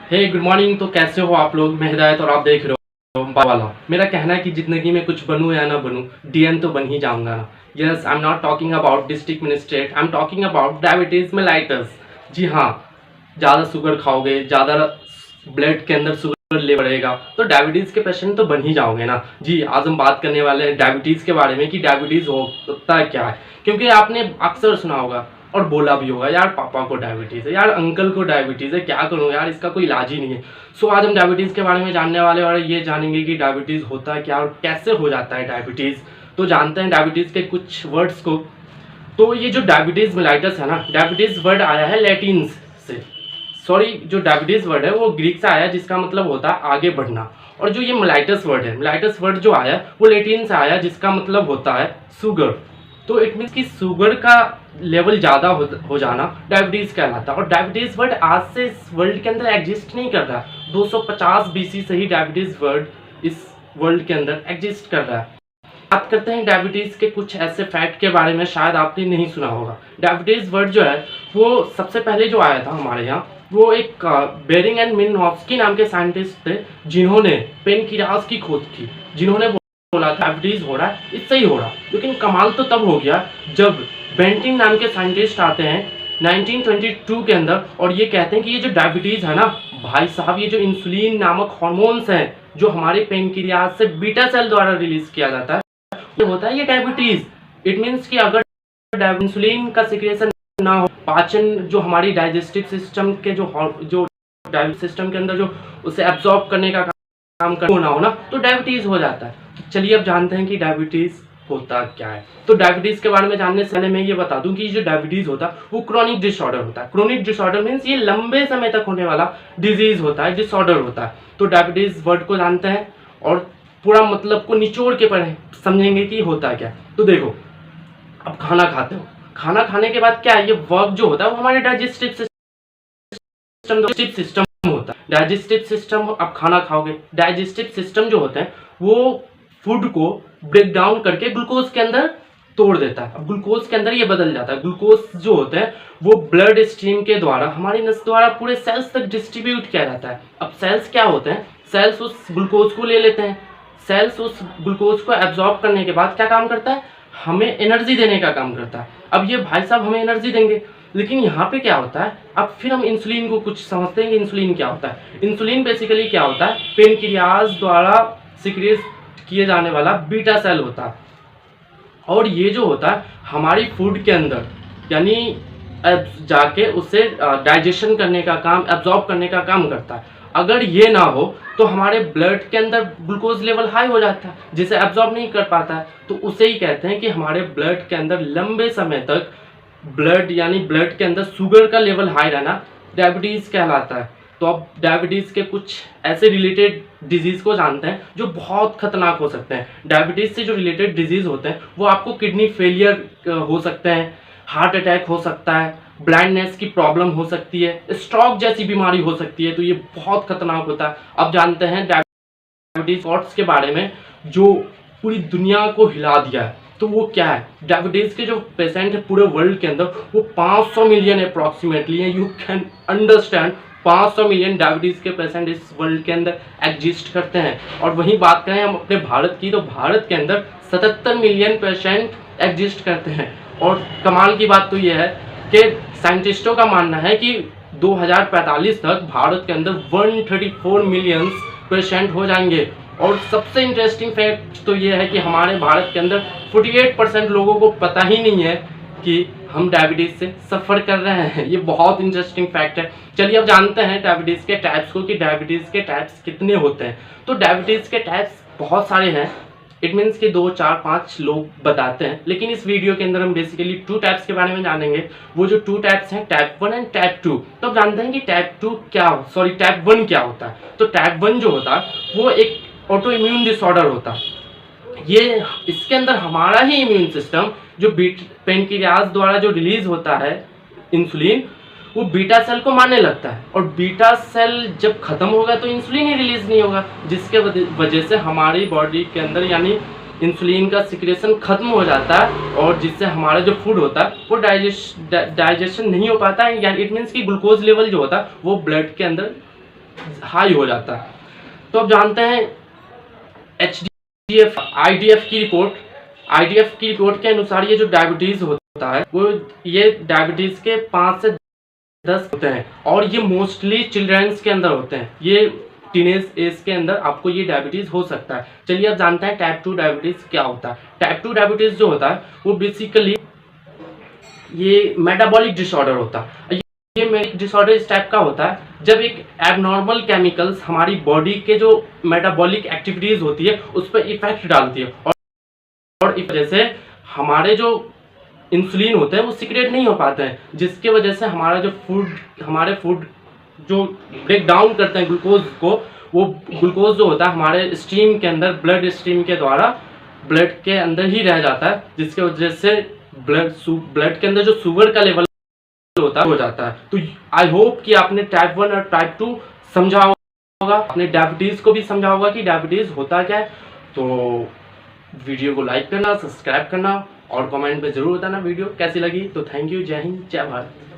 हे good morning. तो कैसे हो आप लोग? मैं हिदायत और आप देख रहे हो वाला। मेरा कहना है कि जिंदगी में कुछ बनूं या ना बनूं, डीएन तो बन ही जाऊंगा ना। Yes, I am not talking about district magistrate, I am talking about diabetes mellitus. जी हाँ, ज़्यादा शुगर खाओगे, ज़्यादा ब्लड के अंदर शुगर लेवल बढ़ेगा तो डायबिटीज़ के पेशेंट तो बन ही जाओगे ना। जी, आज हम बात करने वाले हैं डायबिटीज़ के बारे में कि डायबिटीज़ होता क्या है। क्योंकि आपने अक्सर सुना होगा और बोला भी होगा, यार पापा को डायबिटीज़ है, यार अंकल को डायबिटीज़ है, क्या करूँ यार, इसका कोई इलाज ही नहीं है। सो आज हम डायबिटीज़ के बारे में जानने वाले और ये जानेंगे कि डायबिटीज़ होता है क्या और कैसे हो जाता है डायबिटीज़। तो जानते हैं डायबिटीज़ के कुछ वर्ड्स को। तो ये जो डायबिटीज़ मेलाइटस है ना, डायबिटीज़ वर्ड आया है लैटिन से। सॉरी, जो डायबिटीज़ वर्ड है वो ग्रीक से आया है, जिसका मतलब होता है आगे बढ़ना। और जो ये मेलाइटस वर्ड है, मेलाइटस वर्ड जो आया है वो लैटिन से आया, जिसका मतलब होता है शुगर। तो इट मीन्स कि शुगर का लेवल ज़्यादा हो जाना डायबिटीज़ कहलाता है। और डायबिटीज़ वर्ड आज से इस वर्ल्ड के अंदर एग्जिस्ट नहीं कर रहा। 250 बीसी से ही डायबिटीज़ वर्ड इस वर्ल्ड के अंदर एग्जिस्ट कर रहा है। बात करते हैं डायबिटीज़ के कुछ ऐसे फैक्ट के बारे में, शायद आपने नहीं सुना होगा। डायबिटीज़ वर्ड जो है वो सबसे पहले जो आया था हमारे यहाँ, वो एक बेरिंग एंड मिनोफ्स्की नाम के साइंटिस्ट थे, जिन्होंने पेनक्रियाज की खोज की। जिन्होंने बोला था डायबिटीज़ हो रहा है, इससे ही हो रहा। लेकिन कमाल तो तब हो गया जब बेंटिंग नाम के साइंटिस्ट आते हैं 1922 के अंदर और ये कहते हैं कि ये जो डायबिटीज़ है ना भाई साहब, ये जो इंसुलिन नामक हार्मोन्स हैं जो हमारे पेनक्रियाज से बीटा सेल द्वारा रिलीज किया जाता है, ये होता है ये डायबिटीज़। इट मीन्स कि अगर इंसुलिन का सिक्रेशन ना हो, पाचन जो हमारी डाइजेस्टिव सिस्टम के जो सिस्टम के अंदर जो उसे एब्जॉर्ब करने का काम करना हो ना, तो डायबिटीज़ हो जाता है। तो चलिए अब जानते हैं कि डायबिटीज़ होता क्या है। तो डायबिटीज़ के बारे में जानने से पहले मैं ये बता दूं कि जो डायबिटीज़ होता है वो क्रोनिक डिसऑर्डर होता है। क्रोनिक डिसऑर्डर मीन्स ये लंबे समय तक होने वाला डिजीज होता है, डिसऑर्डर होता है। तो डायबिटीज़ वर्ड को जानते हैं और पूरा मतलब को निचोड़ के पढ़ें, समझेंगे कि होता क्या। तो देखो, अब खाना खाते हो, खाना खाने के बाद क्या है, ये वर्क जो होता है वो हमारे डाइजेस्टिव सिस्टम होता है। डाइजेस्टिव सिस्टम, अब खाना खाओगे, डाइजेस्टिव सिस्टम जो होता है वो फूड को ब्रेक डाउन करके ग्लूकोज के अंदर तोड़ देता है। अब ग्लूकोज के अंदर ये बदल जाता है। ग्लूकोज जो होता है वो ब्लड स्ट्रीम के द्वारा हमारी नस द्वारा पूरे सेल्स तक डिस्ट्रीब्यूट किया जाता है। अब सेल्स क्या होते हैं, सेल्स उस ग्लूकोज को ले लेते हैं। सेल्स उस ग्लूकोज को एब्जॉर्ब करने के बाद क्या काम करता है, हमें एनर्जी देने का काम करता है। अब ये भाई साहब हमें एनर्जी देंगे, लेकिन यहाँ पे क्या होता है, अब फिर हम इंसुलिन को कुछ समझते हैं कि इंसुलिन क्या होता है। इंसुलिन बेसिकली क्या होता है, पेनक्रियाज द्वारा सिक्रेट किए जाने वाला बीटा सेल होता है। और ये जो होता है हमारी फूड के अंदर यानी जाके उसे डाइजेशन करने का काम, एब्जॉर्ब करने का काम करता है। अगर ये ना हो तो हमारे ब्लड के अंदर ग्लूकोज लेवल हाई हो जाता है, जिसे एब्जॉर्ब नहीं कर पाता है। तो उसे ही कहते हैं कि हमारे ब्लड के अंदर लंबे समय तक ब्लड के अंदर शुगर का लेवल हाई रहना डायबिटीज़ कहलाता है। तो अब डायबिटीज़ के कुछ ऐसे रिलेटेड डिजीज़ को जानते हैं जो बहुत खतरनाक हो सकते हैं। डायबिटीज़ से जो रिलेटेड डिजीज़ होते हैं वो आपको किडनी फेलियर हो सकते हैं, हार्ट अटैक हो सकता है, ब्लाइंडनेस की प्रॉब्लम हो सकती है, स्ट्रोक जैसी बीमारी हो सकती है। तो ये बहुत खतरनाक होता है। अब जानते हैं डायबिटीज स्पॉट्स के बारे में जो पूरी दुनिया को हिला दिया है। तो वो क्या है, डायबिटीज़ के जो पेशेंट है पूरे वर्ल्ड के अंदर वो 500 मिलियन अप्रॉक्सीमेटली है। You can understand, 500 million diabetes के पेशेंट इस वर्ल्ड के अंदर एग्जिस्ट करते हैं। और वहीं बात करें हम अपने भारत की, तो भारत के अंदर 77 मिलियन पेशेंट एग्जिस्ट करते हैं। और कमाल की बात तो ये है कि साइंटिस्टों का मानना है कि 2045 तक भारत के अंदर 134 मिलियन पेशेंट हो जाएंगे। और सबसे इंटरेस्टिंग फैक्ट तो ये है कि हमारे भारत के अंदर 48% लोगों को पता ही नहीं है कि हम डायबिटीज़ से सफ़र कर रहे हैं। ये बहुत इंटरेस्टिंग फैक्ट है। चलिए अब जानते हैं डायबिटीज़ के टाइप्स को कि डायबिटीज़ के टाइप्स कितने होते हैं। तो डायबिटीज़ के टाइप्स बहुत सारे हैं। इट मीन्स कि 2, 4, 5 लोग बताते हैं, लेकिन इस वीडियो के अंदर हम बेसिकली 2 टाइप्स के बारे में जानेंगे। वो जो 2 टाइप्स हैं, टाइप 1 एंड टाइप 2। तो अब जानते हैं कि टाइप 1 क्या होता है। तो टाइप 1 जो होता है वो एक ऑटो इम्यून डिसऑर्डर होता है। ये इसके अंदर हमारा ही इम्यून सिस्टम जो पेनक्रियाज द्वारा जो रिलीज होता है इंसुलिन, वो बीटा सेल को मारने लगता है। और बीटा सेल जब खत्म होगा तो इंसुलिन ही रिलीज नहीं होगा, जिसके वजह से हमारी बॉडी के अंदर यानी इंसुलिन का सिक्रेशन खत्म हो जाता है। और जिससे हमारा जो फूड होता है वो डाइजेशन नहीं हो पाता है। यानी इट मीन्स कि ग्लूकोज लेवल जो होता है वो ब्लड के अंदर हाई हो जाता है। तो अब जानते हैं HDF IDF की रिपोर्ट के अनुसार ये जो डायबिटीज़ होता है वो ये डायबिटीज़ के 5 से 10 होते हैं और ये मोस्टली चिल्ड्रंस के अंदर होते हैं। ये टीनेज एज के अंदर आपको ये डायबिटीज़ हो सकता है। चलिए अब जानते हैं टाइप 2 डायबिटीज़ क्या होता है। टाइप 2 डायबिटीज़ जो होता है वो बेसिकली ये मेटाबॉलिक डिसऑर्डर होता है। ये मेटाबॉलिक डिसऑर्डर इस टाइप का होता है जब एक एबनॉर्मल केमिकल्स हमारी बॉडी के जो मेटाबॉलिक एक्टिविटीज़ होती है उस पर इफेक्ट डालती है और इस वजह से हमारे जो इंसुलिन होते हैं वो सिक्रेट नहीं हो पाते हैं, जिसके वजह से हमारे फूड जो ब्रेक डाउन करते हैं ग्लूकोज को, वो ग्लूकोज जो होता है हमारे स्ट्रीम के अंदर ब्लड स्ट्रीम के द्वारा ब्लड के अंदर ही रह जाता है, जिसके वजह से ब्लड के अंदर जो शुगर का लेवल होता है हो जाता है। तो आई होप कि आपने टाइप 1 और टाइप 2 समझा होगा, अपने डायबिटीज़ को भी समझा होगा कि डायबिटीज़ होता क्या है। तो वीडियो को लाइक करना, सब्सक्राइब करना और कमेंट में ज़रूर बताना वीडियो कैसी लगी। तो थैंक यू, जय हिंद, जय भारत।